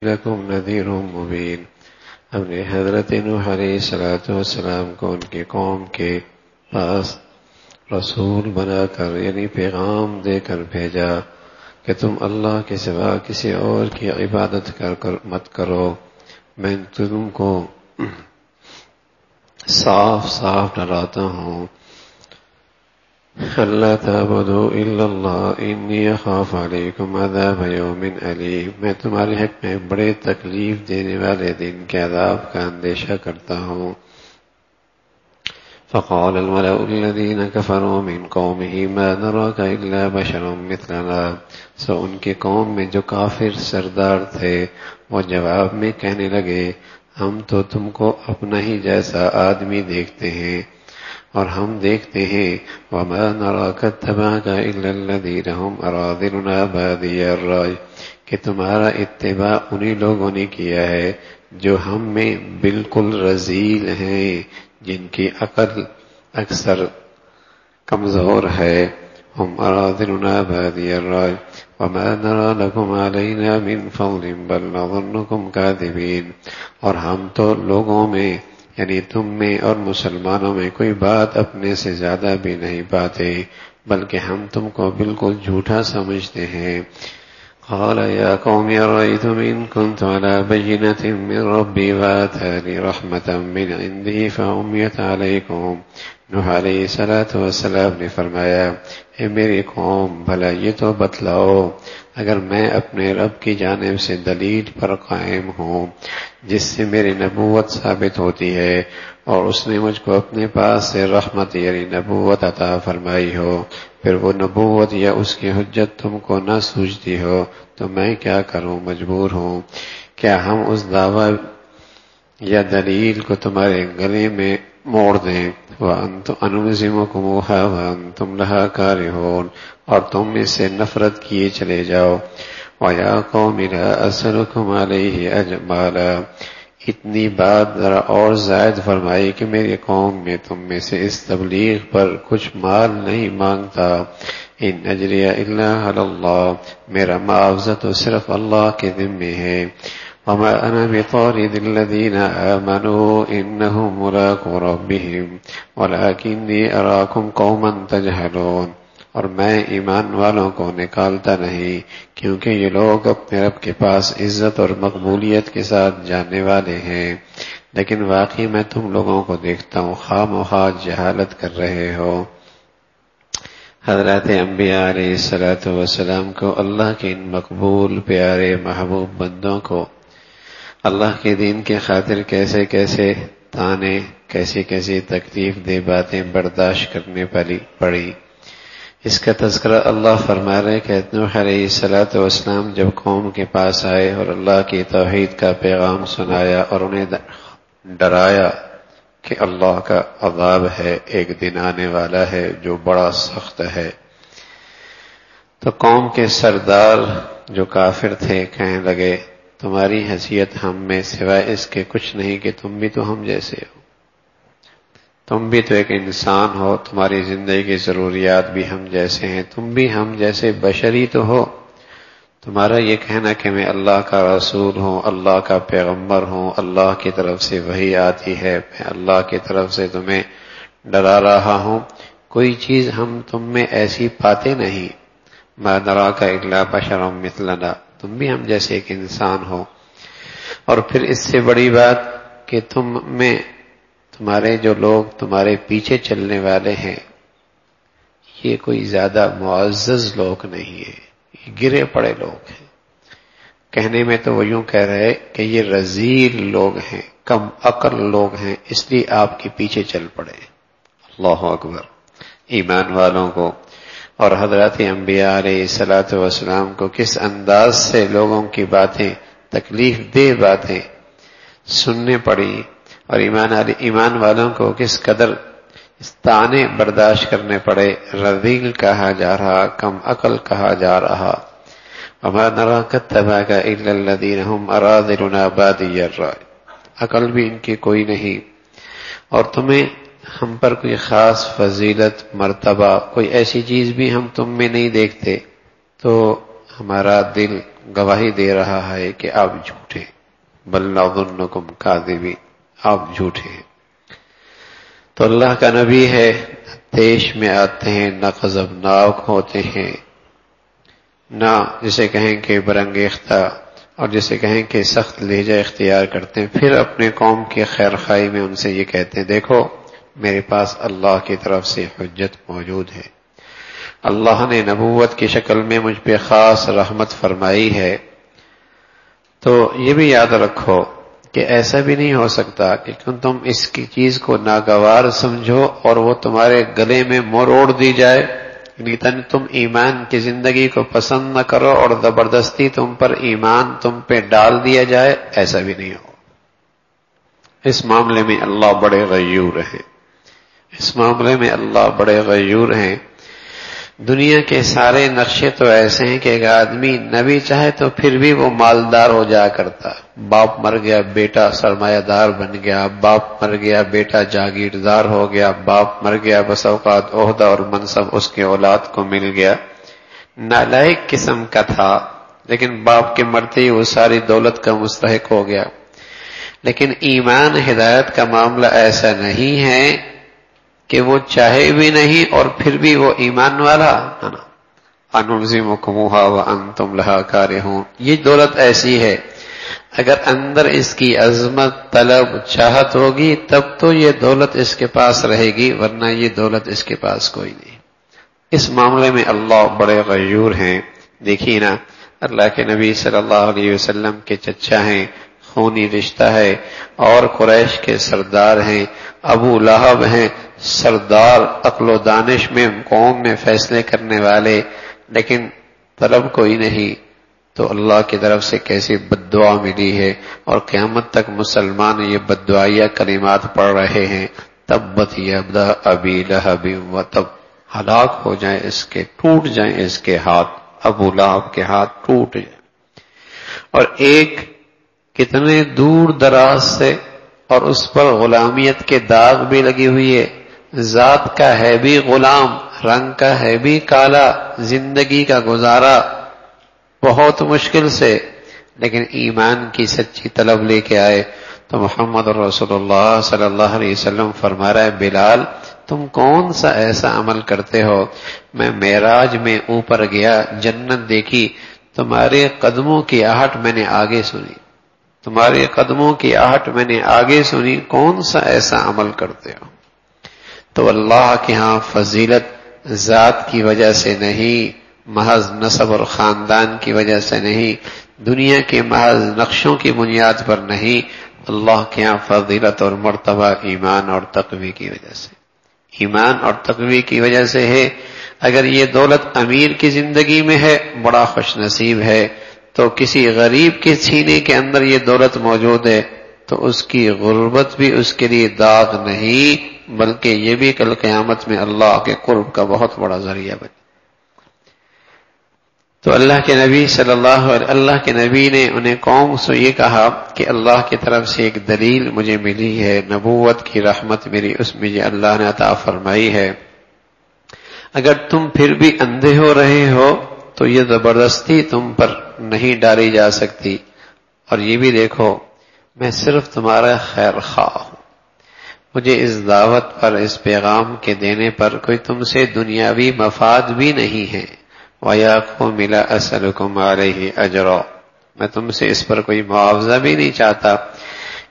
لکم نذیر مبین. ہم نے حضرت نوح علیہ السلام کو ان کی قوم کے پاس رسول بنا کر یعنی پیغام دے کر بھیجا کہ تم اللہ کے سوا کسی اور کی عبادت کر مت کرو. میں تم کو صاف صاف ڈراتا ہوں. اللہ تعبدوا الا اللہ انی اخاف علیکم عذاب یوم علیم. میں تمہارے حق میں بڑے تکلیف دینے والے دن کے عذاب کا اندیشہ کرتا ہوں. فقال الملأ الذین کفروا من قومه ما نراک الا بشرا مثلنا. ان کی قوم میں جو کافر سردار تھے وہ جواب میں کہنے لگے ہم تو تم کو اپنا ہی جیسا آدمی دیکھتے ہیں اور ہم دیکھتے ہیں وَمَا نَرَاكَ اتَّبَعَكَ إِلَّا الَّذِينَ هُمْ أَرَاذِلُنَا بَادِيَ الرَّأْيِ کہ تمہارا اتباع انہی لوگوں نے کیا ہے جو ہم میں بالکل رذیل ہیں، جن کی عقل اکثر کمزور ہے. ہم أَرَاذِلُنَا بَادِيَ الرَّأْيِ وَمَا نَرَى لَكُمْ عَلَيْنَا مِنْ فَضْلٍ بَلْ نَظُنُّكُمْ كَاذِبِينَ. اور ہم تو لوگوں میں یعنی تم میں اور مسلمانوں میں کوئی بات اپنے سے زیادہ بھی نہیں پاتے بلکہ ہم تم کو بالکل جھوٹا سمجھتے ہیں. قال يا قوم أرأيتم إن كنت على بينة من ربي وآتاني رحمة من عنده فعميت عليكم. نوح علیہ السلام نے فرمایا اے میری قوم بھلا یہ تو بتلاؤ اگر میں اپنے رب کی جانب سے دلیل پر قائم ہوں جس سے میری نبوت ثابت ہوتی ہے اور اس نے مجھ کو اپنے پاس سے رحمت یعنی نبوت عطا فرمائی ہو، پھر وہ نبوت یا اس کی حجت تم کو نہ سوجتی ہو تو میں کیا کروں، مجبور ہوں. کیا ہم اس دعویٰ یا دلیل کو تمہارے گلے میں موڑ دیں وَأَنُلْزِمُكُمُوهَا وَأَنْتُمْ لَهَا كَارِهُونَ اور تم اس سے نفرت کیے چلے جاؤ. وَيَا قَوْمِ لَا أَسْأَلُكُمْ عَلَيْهِ أَجْرًا. اتنی بات ذرا اور زائد فرمائی کہ میری قوم میں تم میں سے اس تبلیغ پر کچھ مال نہیں مانگتا. ان اجریہ الا علی اللہ، میرا معاوضہ تو صرف اللہ کے ذمے ہے. وما انا بطارد الذین آمنوا انہم ملاقو ربہم ولکنی اراکم قوما تجہلون. اور میں ایمان والوں کو نکالتا نہیں کیونکہ یہ لوگ اپنے رب کے پاس عزت اور مقبولیت کے ساتھ جانے والے ہیں، لیکن واقعی میں تم لوگوں کو دیکھتا ہوں خواہ مخواہ جہالت کر رہے ہو. حضرات انبیاء علیہ السلام کو اللہ کے ان مقبول پیارے محبوب بندوں کو اللہ کے دین کے خاطر کیسے کیسے تانے کیسی کیسی تکلیف دہ باتیں برداشت کرنے پڑی. اس کا تذکرہ اللہ فرما رہے کہ نوح علیہ السلام جب قوم کے پاس آئے اور اللہ کی توحید کا پیغام سنایا اور انہیں ڈرایا کہ اللہ کا عذاب ہے، ایک دن آنے والا ہے جو بڑا سخت ہے، تو قوم کے سردار جو کافر تھے کہنے لگے تمہاری حیثیت ہم میں سوائے اس کے کچھ نہیں کہ تم بھی تو ہم جیسے ہو، تم بھی تو ایک انسان ہو، تمہاری زندگی کی ضروریات بھی ہم جیسے ہیں، تم بھی ہم جیسے بشری تو ہو. تمہارا یہ کہنا کہ میں اللہ کا رسول ہوں، اللہ کا پیغمبر ہوں، اللہ کی طرف سے وحی آتی ہے، میں اللہ کی طرف سے تمہیں ڈرا رہا ہوں، کوئی چیز ہم تم میں ایسی پاتے نہیں. ما نراک الا بشرا مثلنا، تم بھی ہم جیسے ایک انسان ہو. اور پھر اس سے بڑی بات کہ تم میں تمہارے جو لوگ تمہارے پیچھے چلنے والے ہیں یہ کوئی زیادہ معزز لوگ نہیں ہیں، یہ گرے پڑے لوگ ہیں. کہنے میں تو وہ یوں کہہ رہے کہ یہ رذیل لوگ ہیں، کم عقل لوگ ہیں، اس لیے آپ کے پیچھے چل پڑے. اللہ اکبر. ایمان والوں کو اور حضرات انبیاء علیہ السلام کو کس انداز سے لوگوں کی باتیں تکلیف دہ باتیں سننے پڑی اور ایمان والوں کو کس قدر تانے برداشت کرنے پڑے. رذیل کہا جا رہا، کم عقل کہا جا رہا. وما نراک اتبعک الا الذین هم اراذلنا بادی الرأی، عقل بھی ان کی کوئی نہیں اور تمہیں ہم پر کوئی خاص فضیلت مرتبہ کوئی ایسی چیز بھی ہم تم میں نہیں دیکھتے، تو ہمارا دل گواہی دے رہا ہے کہ آپ جھوٹے، بل نظنکم کاذبین، آپ جھوٹے ہیں۔ تو اللہ کا نبی ہے، دیش میں آتے ہیں، نہ غضبناک ہوتے ہیں، نہ جسے کہیں کہ برانگیختہ اور جسے کہیں کہ سخت لہجہ اختیار کرتے ہیں، پھر اپنے قوم کی خیر خواہی میں ان سے یہ کہتے ہیں دیکھو میرے پاس اللہ کی طرف سے حجت موجود ہے، اللہ نے نبوت کی شکل میں مجھ پہ خاص رحمت فرمائی ہے۔ تو یہ بھی یاد رکھو کہ ایسا بھی نہیں ہو سکتا کہ تم اس کی چیز کو ناگوار سمجھو اور وہ تمہارے گلے میں مروڑ دی جائے، یعنی تم ایمان کی زندگی کو پسند نہ کرو اور زبردستی تم پر ایمان تم پہ ڈال دیا جائے، ایسا بھی نہیں ہو۔ اس معاملے میں اللہ بڑے غیور ہیں، اس معاملے میں اللہ بڑے غیور ہیں۔ دنیا کے سارے نقشے تو ایسے ہیں کہ ایک آدمی نبی چاہے تو پھر بھی وہ مالدار ہو جا کرتا، باپ مر گیا بیٹا سرمایہ دار بن گیا، باپ مر گیا بیٹا جاگیردار ہو گیا، باپ مر گیا بس اوقات عہدہ اور منصب اس کے اولاد کو مل گیا، نالائق قسم کا تھا لیکن باپ کے مرتے ہی وہ ساری دولت کا مستحق ہو گیا۔ لیکن ایمان ہدایت کا معاملہ ایسا نہیں ہے کہ وہ چاہے بھی نہیں اور پھر بھی وہ ایمان والا ہے نا، انلزمکموہا وانتم لہا کارہون۔ یہ دولت ایسی ہے اگر اندر اس کی عظمت طلب چاہت ہوگی تب تو یہ دولت اس کے پاس رہے گی، ورنہ یہ دولت اس کے پاس کوئی نہیں۔ اس معاملے میں اللہ بڑے غیور ہیں۔ دیکھیے نا، اللہ کے نبی صلی اللہ علیہ وسلم کے چچا ہیں، خونی رشتہ ہے، اور قریش کے سردار ہیں، ابو لہب ہیں، سردار عقل و دانش میں قوم میں فیصلے کرنے والے، لیکن طلب کوئی نہیں۔ تو اللہ کی طرف سے کیسی بد دعا ملی ہے، اور قیامت تک مسلمان یہ بد دعائیہ کلمات پڑھ رہے ہیں، تبت یدا ابی لہب وتب، ہلاک ہو جائیں اس کے، ٹوٹ جائیں اس کے ہاتھ، ابو لہب کے ہاتھ ٹوٹ جائیں۔ اور ایک کتنے دور دراز سے، اور اس پر غلامیت کے داغ بھی لگی ہوئی ہے، ذات کا ہے بھی غلام، رنگ کا ہے بھی کالا، زندگی کا گزارا بہت مشکل سے، لیکن ایمان کی سچی طلب لے کے آئے تو محمد رسول اللہ صلی اللہ علیہ وسلم فرما رہا ہے بلال تم کون سا ایسا عمل کرتے ہو، میں معراج میں اوپر گیا، جنت دیکھی، تمہارے قدموں کی آہٹ میں نے آگے سنی، تمہارے قدموں کی آہٹ میں نے آگے سنی، کون سا ایسا عمل کرتے ہو۔ تو اللہ کے ہاں فضیلت ذات کی وجہ سے نہیں، محض نسب اور خاندان کی وجہ سے نہیں، دنیا کے محض نقشوں کی بنیاد پر نہیں، اللہ کے ہاں فضیلت اور مرتبہ ایمان اور تقوی کی وجہ سے، ایمان اور تقوی کی وجہ سے ہے۔ اگر یہ دولت امیر کی زندگی میں ہے بڑا خوش نصیب ہے، تو کسی غریب کے سینے کے اندر یہ دولت موجود ہے تو اس کی غربت بھی اس کے لیے داغ نہیں، بلکہ یہ بھی کل قیامت میں اللہ کے قرب کا بہت بڑا ذریعہ بنے۔ تو اللہ کے نبی صلی اللہ کے نبی نے انہیں قوم سے یہ کہا کہ اللہ کی طرف سے ایک دلیل مجھے ملی ہے، نبوت کی رحمت میری اس میں یہ اللہ نے عطا فرمائی ہے، اگر تم پھر بھی اندھے ہو رہے ہو تو یہ زبردستی تم پر نہیں ڈالی جا سکتی، اور یہ بھی دیکھو میں صرف تمہارا خیر خواہ ہوں، مجھے اس دعوت پر، اس پیغام کے دینے پر کوئی تم سے دنیاوی مفاد بھی نہیں ہے۔ وَيَا قَوْمِ لَا أَسْأَلُكُمْ عَلَيْهِ أَجْرًا، میں تم سے اس پر کوئی معاوضہ بھی نہیں چاہتا،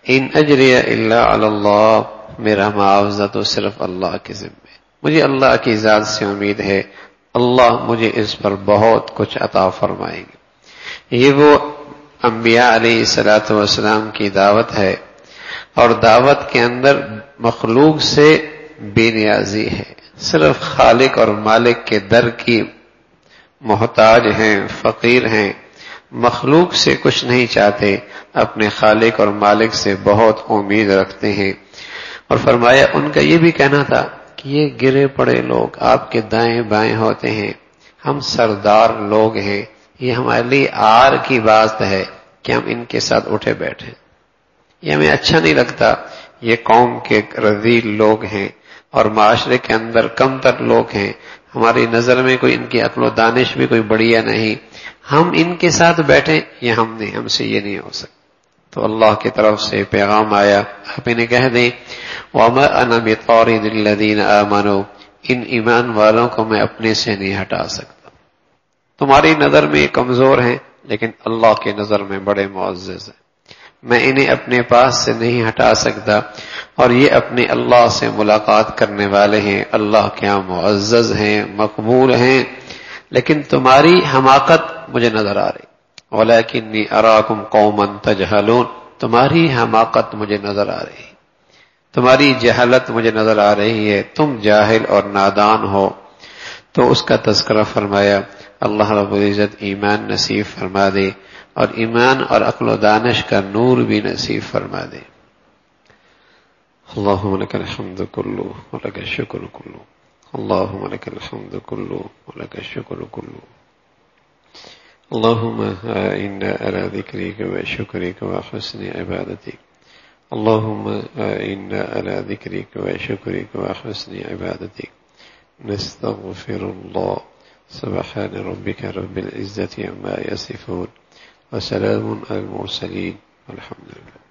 إِنْ أَجْرِيَ إِلَّا عَلَى اللَّهِ، میرا معاوضہ تو صرف اللہ کے ذمہ، مجھے اللہ کی ذات سے امید ہے، اللہ مجھے اس پر بہت کچھ عطا فرمائیں گے۔ یہ وہ انبیاء علیہ الصلوۃ والسلام کی دعوت ہے، اور دعوت کے اندر مخلوق سے بے نیازی ہے، صرف خالق اور مالک کے در کی محتاج ہیں، فقیر ہیں، مخلوق سے کچھ نہیں چاہتے، اپنے خالق اور مالک سے بہت امید رکھتے ہیں۔ اور فرمایا ان کا یہ بھی کہنا تھا کہ یہ گرے پڑے لوگ آپ کے دائیں بائیں ہوتے ہیں، ہم سردار لوگ ہیں، یہ ہمارے لیے آر کی بات ہے کہ ہم ان کے ساتھ اٹھے بیٹھے، یہ ہمیں اچھا نہیں لگتا، یہ قوم کے رذیل لوگ ہیں اور معاشرے کے اندر کم تر لوگ ہیں، ہماری نظر میں کوئی ان کی عقل و دانش بھی کوئی بڑھیا نہیں، ہم ان کے ساتھ بیٹھیں یہ ہم سے یہ نہیں ہو سکتا. تو اللہ کی طرف سے پیغام آیا, آپ انہیں کہہ دیں وَمَا أَنَا بِطَارِدِ الَّذِينَ آمَنُوا, ان ایمان والوں کو میں اپنے سے نہیں ہٹا سکتا. تمہاری نظر میں کمزور ہیں لیکن اللہ کی نظر میں بڑے معزز ہیں. میں انہیں اپنے پاس سے نہیں ہٹا سکتا, اور یہ اپنے اللہ سے ملاقات کرنے والے ہیں, اللہ کے یہاں معزز ہیں, مقبول ہیں. لیکن تمہاری حماقت مجھے نظر آ رہی. وَلَكِنِّي أَرَاكُمْ قَوْمًا تَجْهَلُونَ, تمہاری حماقت مجھے نظر آ رہی, تمہاری جہالت مجھے نظر آ رہی ہے, تم جاہل اور نادان ہو. تو اس کا تذکرہ فرمایا. اللہ رب العزت ایمان نصیب فرما دے, اور ایمان اور عقل و دانش کا نور بھی نصیب فرما دے. اللہم لک الحمد کلو ولک الشکر کلو, اللہم لک الحمد کلو ولک الشکر کلو. اللہم انا علی ذکرک و شکرک و حسن عبادتک. اللہم انا علی ذکرک و شکرک و حسن عبادتک. نستغفر اللہ. سبحان ربک رب العزة عما یصفون وسلام علی المرسلین والحمد للہ.